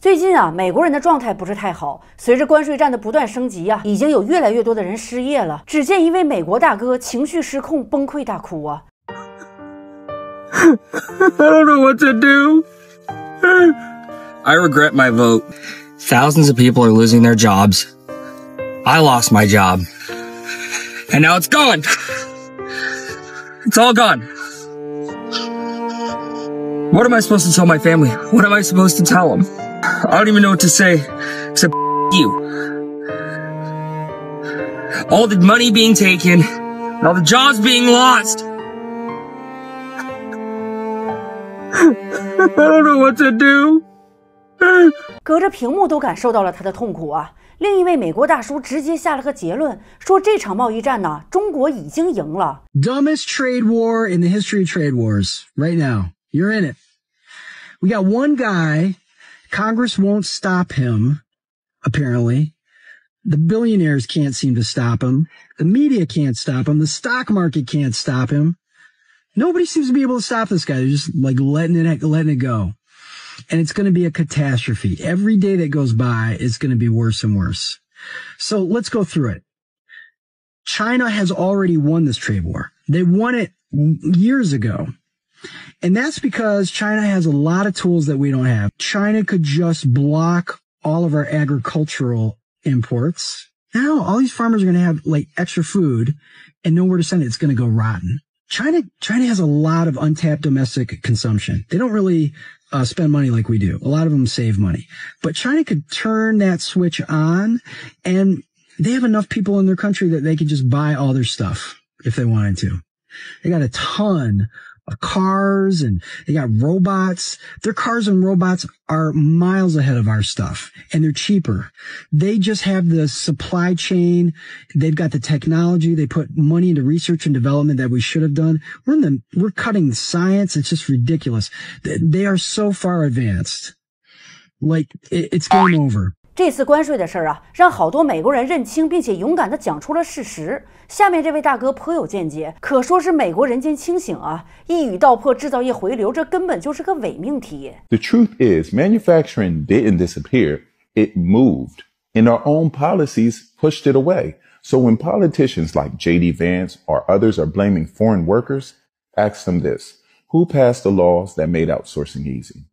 最近啊，美国人的状态不是太好，随着关税战的不断升级啊，已经有越来越多的人失业了。只见一位美国大哥情绪失控，崩溃大哭啊。I don't know what to do. I regret my vote. Thousands of people are losing their jobs. I lost my job. And now it's gone. It's all gone. What am I supposed to tell my family? What am I supposed to tell them? I don't even know what to say except you. All the money being taken, and all the jobs being lost. I don't know what to do. 隔着屏幕都感受到了他的痛苦啊！另一位美国大叔直接下了个结论，说这场贸易战呢，中国已经赢了。Dumbest trade war in the history of trade wars. Right now, you're in it. We got one guy. Congress won't stop him. Apparently, the billionaires can't seem to stop him. The media can't stop him. The stock market can't stop him. Nobody seems to be able to stop this guy. They're just like letting it go. And it's going to be a catastrophe. Every day that goes by, it's going to be worse and worse. So let's go through it. China has already won this trade war. They won it years ago. And that's because China has a lot of tools that we don't have. China could just block all of our agricultural imports. Now all these farmers are going to have like extra food and nowhere to send it. It's going to go rotten. China has a lot of untapped domestic consumption. They don't really spend money like we do. A lot of them save money. But China could turn that switch on, and they have enough people in their country that they could just buy all their stuff if they wanted to. They got a ton of cars, and they got robots. Their cars and robots are miles ahead of our stuff, and they're cheaper. They just have the supply chain. They've got the technology. They put money into research and development that we should have done. We're cutting science. It's just ridiculous. They are so far advanced. Like, it's game over. 这次关税的事儿啊，让好多美国人认清并且勇敢地讲出了事实。下面这位大哥颇有见解，可说是美国人间清醒啊！一语道破制造业回流，这根本就是个伪命题。The truth is, manufacturing didn't disappear; it moved, and our own policies pushed it away. So when politicians like J.D. Vance or others are blaming foreign workers, ask them this: who passed the laws that made outsourcing easy?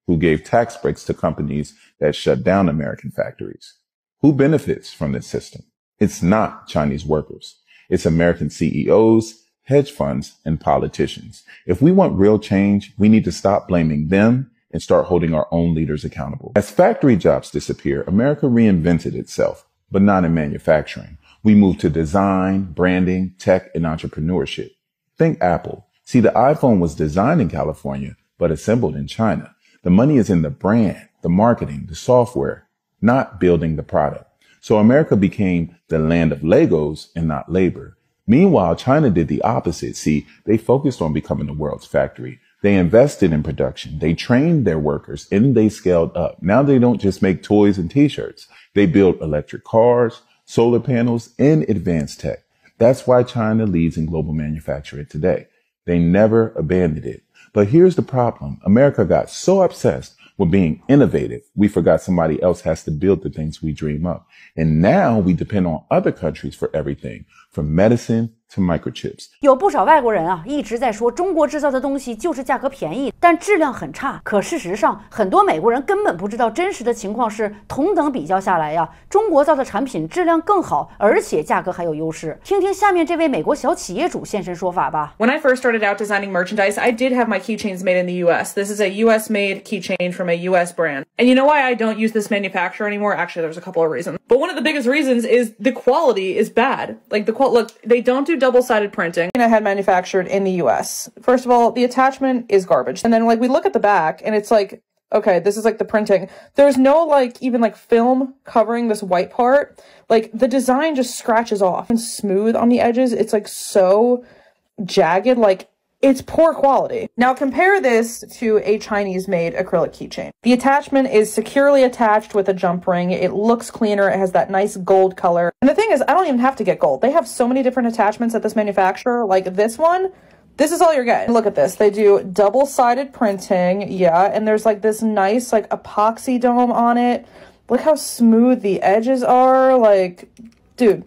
Who gave tax breaks to companies that shut down American factories? Who benefits from this system? It's not Chinese workers. It's American CEOs, hedge funds, and politicians. If we want real change, we need to stop blaming them and start holding our own leaders accountable. As factory jobs disappear, America reinvented itself, but not in manufacturing. We moved to design, branding, tech, and entrepreneurship. Think Apple. See, the iPhone was designed in California, but assembled in China. The money is in the brand, the marketing, the software, not building the product. So America became the land of Legos and not labor. Meanwhile, China did the opposite. See, they focused on becoming the world's factory. They invested in production. They trained their workers and they scaled up. Now they don't just make toys and t-shirts. They build electric cars, solar panels, and advanced tech. That's why China leads in global manufacturing today. They never abandoned it. But here's the problem. America got so obsessed with being innovative, we forgot somebody else has to build the things we dream up. And now we depend on other countries for everything, from medicine to microchips. 有不少外国人啊，一直在说中国制造的东西就是价格便宜，但质量很差。可事实上，很多美国人根本不知道真实的情况是，同等比较下来呀，中国造的产品质量更好，而且价格还有优势。听听下面这位美国小企业主现身说法吧。When I first started out designing merchandise, I did have my keychains made in the U.S. This is a U.S.-made keychain from a U.S. brand. And you know why I don't use this manufacturer anymore? Actually, there's a couple of reasons. But one of the biggest reasons is the quality is bad. Like look, they don't do double-sided printing. And I had manufactured in the US. First of all, the attachment is garbage. And then like we look at the back and it's like, okay, this is like the printing. There's no like even like film covering this white part. Like the design just scratches off and smooth on the edges. It's like so jagged, like it's poor quality. Now compare this to a Chinese-made acrylic keychain. The attachment is securely attached with a jump ring. It looks cleaner. It has that nice gold color. And the thing is, I don't even have to get gold. They have so many different attachments at this manufacturer. Like this one, This is all you're getting. Look at this. They do double-sided printing. Yeah, and there's like this nice like epoxy dome on it. Look how smooth the edges are. Like, dude,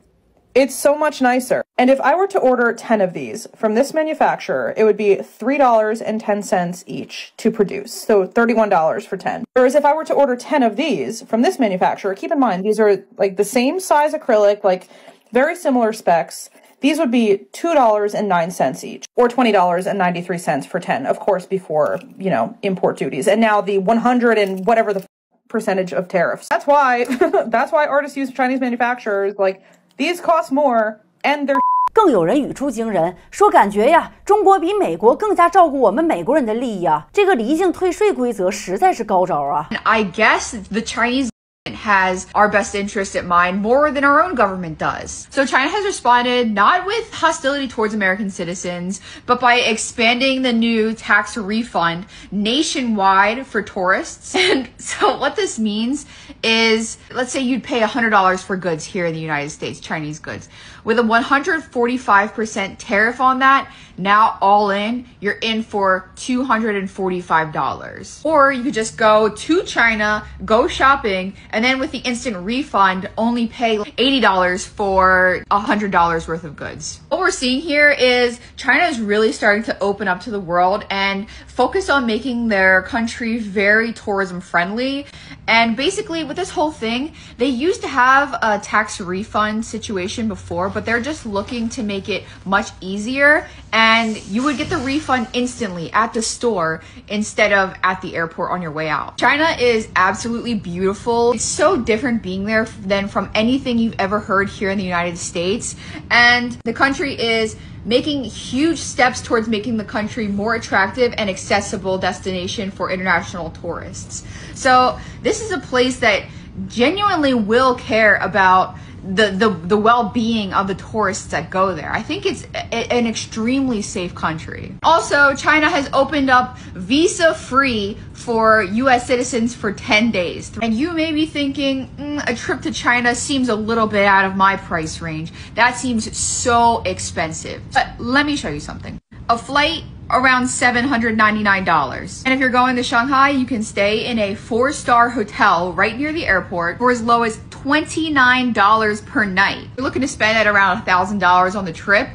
it's so much nicer. And if I were to order 10 of these from this manufacturer, it would be $3.10 each to produce. So $31 for 10. Whereas if I were to order 10 of these from this manufacturer, keep in mind, these are like the same size acrylic, like very similar specs. These would be $2.09 each, or $20.93 for 10, of course, before, you know, import duties. And now the 100 and whatever the percentage of tariffs. That's why, that's why artists use Chinese manufacturers. Like, these cost more, and they're 更有人语出惊人，说感觉呀，中国比美国更加照顾我们美国人的利益啊，这个离境退税规则实在是高招啊。I guess the Chinese has our best interest at mind more than our own government does. So China has responded not with hostility towards American citizens, but by expanding the new tax refund nationwide for tourists. And so what this means is, let's say you'd pay $100 for goods here in the United States, Chinese goods. With a 145% tariff on that, now all in, you're in for $245. Or you could just go to China, go shopping, and then with the instant refund, only pay $80 for $100 worth of goods. What we're seeing here is China is really starting to open up to the world and focus on making their country very tourism friendly. And basically with this whole thing, they used to have a tax refund situation before, but they're just looking to make it much easier, and you would get the refund instantly at the store instead of at the airport on your way out. China is absolutely beautiful. It's so different being there than from anything you've ever heard here in the United States, and the country is making huge steps towards making the country more attractive and accessible destination for international tourists. So this is a place that genuinely will care about the well-being of the tourists that go there. I think it's an extremely safe country. Also, China has opened up visa-free for US citizens for 10 days. And you may be thinking, a trip to China seems a little bit out of my price range. That seems so expensive. But let me show you something. A flight around $799. And if you're going to Shanghai, you can stay in a 4-star hotel right near the airport for as low as $29 per night. You're looking to spend at around $1,000 on the trip,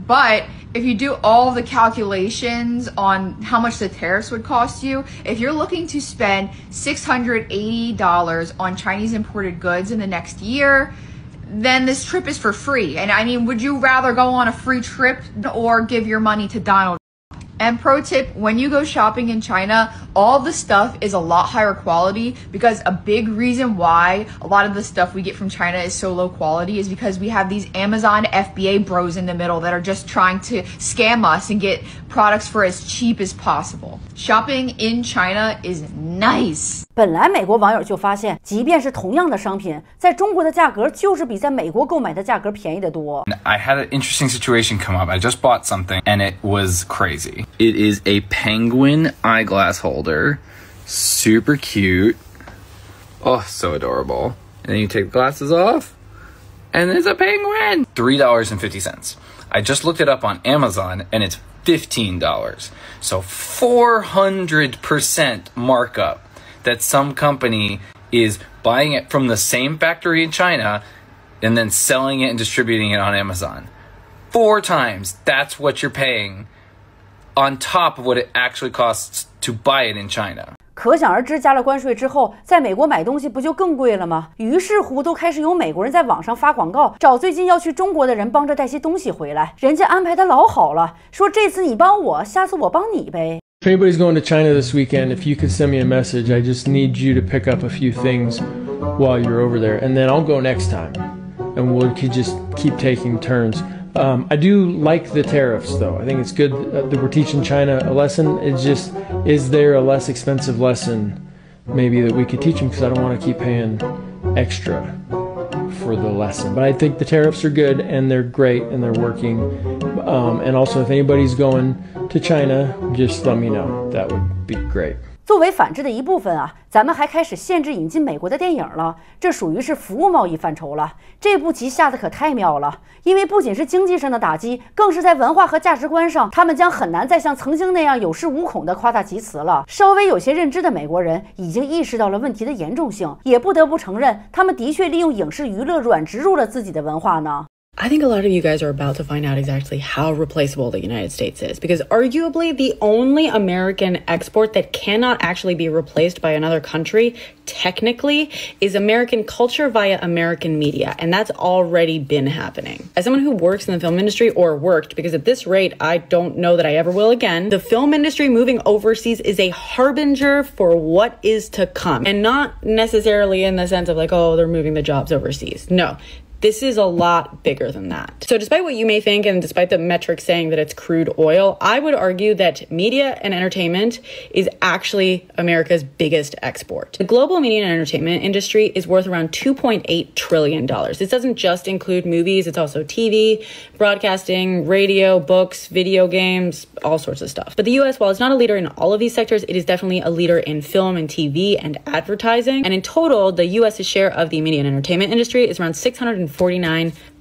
but if you do all the calculations on how much the tariffs would cost you, if you're looking to spend $680 on Chinese imported goods in the next year, then this trip is for free. And I mean, would you rather go on a free trip or give your money to Donald? And pro tip, when you go shopping in China, all the stuff is a lot higher quality, because a big reason why a lot of the stuff we get from China is so low quality is because we have these Amazon FBA bros in the middle that are just trying to scam us and get products for as cheap as possible. Shopping in China is nice. 本来美国网友就发现，即便是同样的商品，在中国的价格就是比在美国购买的价格便宜得多。I had an interesting situation come up. I just bought something and it was crazy. It is a penguin eyeglass holder. Super cute. Oh, so adorable. And then you take the glasses off and there's a penguin. $3.50. I just looked it up on Amazon and it's $15. So 400% markup that some company is buying it from the same factory in China and then selling it and distributing it on Amazon. 4 times that's what you're paying on top of what it actually costs to buy it in China. 可想而知，加了关税之后，在美国买东西不就更贵了吗？于是乎，都开始有美国人在网上发广告，找最近要去中国的人帮着带些东西回来。人家安排的老好了，说这次你帮我，下次我帮你呗。If anybody's going to China this weekend, if you could send me a message, I just need you to pick up a few things while you're over there, and then I'll go next time, and we could just keep taking turns. I do like the tariffs, though. I think it's good that we're teaching China a lesson. It's just, is there a less expensive lesson maybe that we could teach them? Because I don't want to keep paying extra for the lesson. But I think the tariffs are good, and they're great, and they're working. And also, if anybody's going to China, just let me know. That would be great. 作为反制的一部分啊，咱们还开始限制引进美国的电影了，这属于是服务贸易范畴了。这步棋下的可太妙了，因为不仅是经济上的打击，更是在文化和价值观上，他们将很难再像曾经那样有恃无恐的夸大其词了。稍微有些认知的美国人已经意识到了问题的严重性，也不得不承认，他们的确利用影视娱乐软植入了自己的文化呢。I think a lot of you guys are about to find out exactly how replaceable the United States is, because arguably the only American export that cannot actually be replaced by another country, technically, is American culture via American media, and that's already been happening. As someone who works in the film industry, or worked, because at this rate, I don't know that I ever will again, the film industry moving overseas is a harbinger for what is to come, and not necessarily in the sense of like, oh, they're moving the jobs overseas. No. This is a lot bigger than that. So despite what you may think, and despite the metrics saying that it's crude oil, I would argue that media and entertainment is actually America's biggest export. The global media and entertainment industry is worth around $2.8 trillion. This doesn't just include movies, it's also TV, broadcasting, radio, books, video games, all sorts of stuff. But the US, while it's not a leader in all of these sectors, it is definitely a leader in film and TV and advertising. And in total, the US's share of the media and entertainment industry is around $649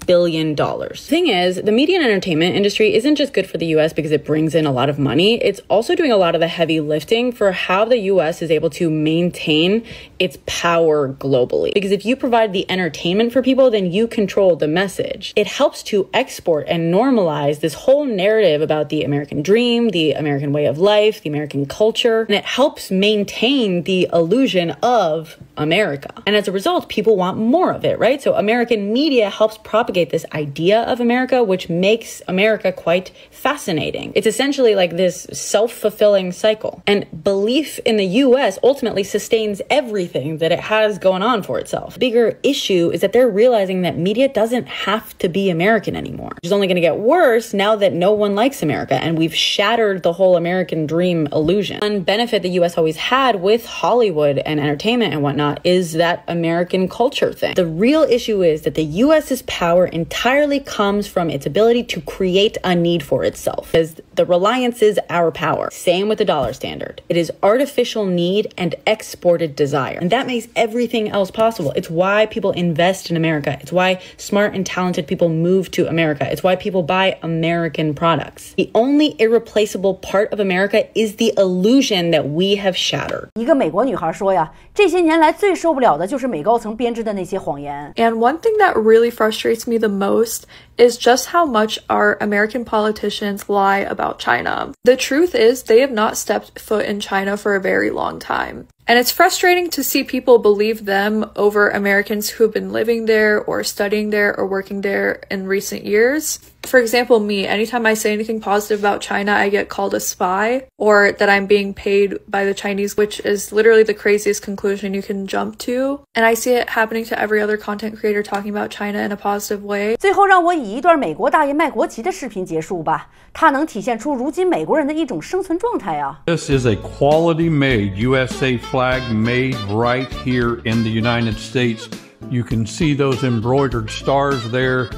billion. The thing is, the media and entertainment industry isn't just good for the US because it brings in a lot of money, it's also doing a lot of the heavy lifting for how the US is able to maintain its power globally. Because if you provide the entertainment for people, then you control the message. It helps to export and normalize this whole narrative about the American dream, the American way of life, the American culture, and it helps maintain the illusion of America. And as a result, people want more of it, right? So American media helps propagate this idea of America, which makes America quite fascinating. It's essentially like this self-fulfilling cycle. And belief in the US ultimately sustains everything that it has going on for itself. The bigger issue is that they're realizing that media doesn't have to be American anymore. It's only going to get worse now that no one likes America, and we've shattered the whole American dream illusion. One benefit the US always had with Hollywood and entertainment and whatnot is that American culture thing. The real issue is that the US's power entirely comes from its ability to create a need for itself, because the reliance is our power. Same with the dollar standard. It is artificial need and exported desire, and that makes everything else possible. It's why people invest in America. It's why smart and talented people move to America. It's why people buy American products. The only irreplaceable part of America is the illusion that we have shattered. 一个美国女孩说呀，这些年来最受不了的就是美高层编织的那些谎言。And one thing that really frustrates me the most is just how much our American politicians lie about China. The truth is, they have not stepped foot in China for a very long time. And it's frustrating to see people believe them over Americans who've been living there or studying there or working there in recent years. For example, me, anytime I say anything positive about China, I get called a spy, or that I'm being paid by the Chinese, which is literally the craziest conclusion you can jump to. And I see it happening to every other content creator talking about China in a positive way. 最后让我以一段美国大爷卖国旗的视频结束吧，它能体现出如今美国人的一种生存状态啊。This is a quality-made USA flag made right here in the United States. You can see those embroidered stars there,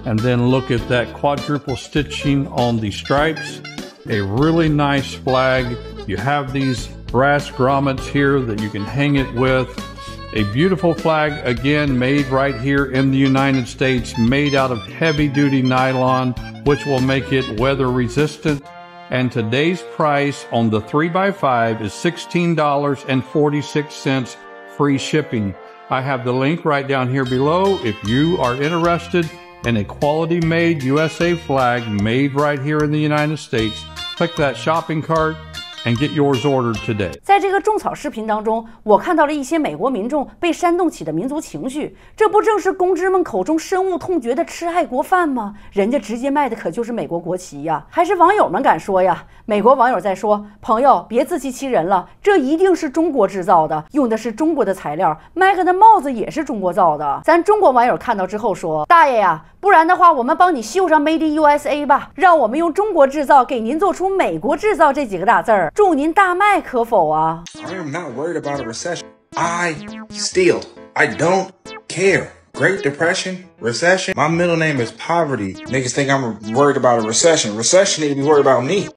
and then look at that quadruple stitching on the stripes. A really nice flag. You have these brass grommets here that you can hang it with. A beautiful flag, again, made right here in the United States, made out of heavy-duty nylon, which will make it weather resistant. And today's price on the 3x5 is $16.46, free shipping. I have the link right down here below if you are interested in a quality-made USA flag made right here in the United States. Click that shopping cart and get yours ordered today. 在这个种草视频当中，我看到了一些美国民众被煽动起的民族情绪，这不正是公知们口中深恶痛绝的吃爱国饭吗？人家直接卖的可就是美国国旗呀，还是网友们敢说呀？美国网友在说，朋友别自欺欺人了，这一定是中国制造的，用的是中国的材料，麦克的帽子也是中国造的。咱中国网友看到之后说，大爷呀，不然的话我们帮你绣上 Made in USA 吧，让我们用中国制造给您做出美国制造这几个大字儿，祝您大卖可否啊？ I am not worried about a recession. I steal. I don't care. Great Depression, recession. My middle name is Poverty. Niggas think I'm worried about a recession. Recession need to be worried about me.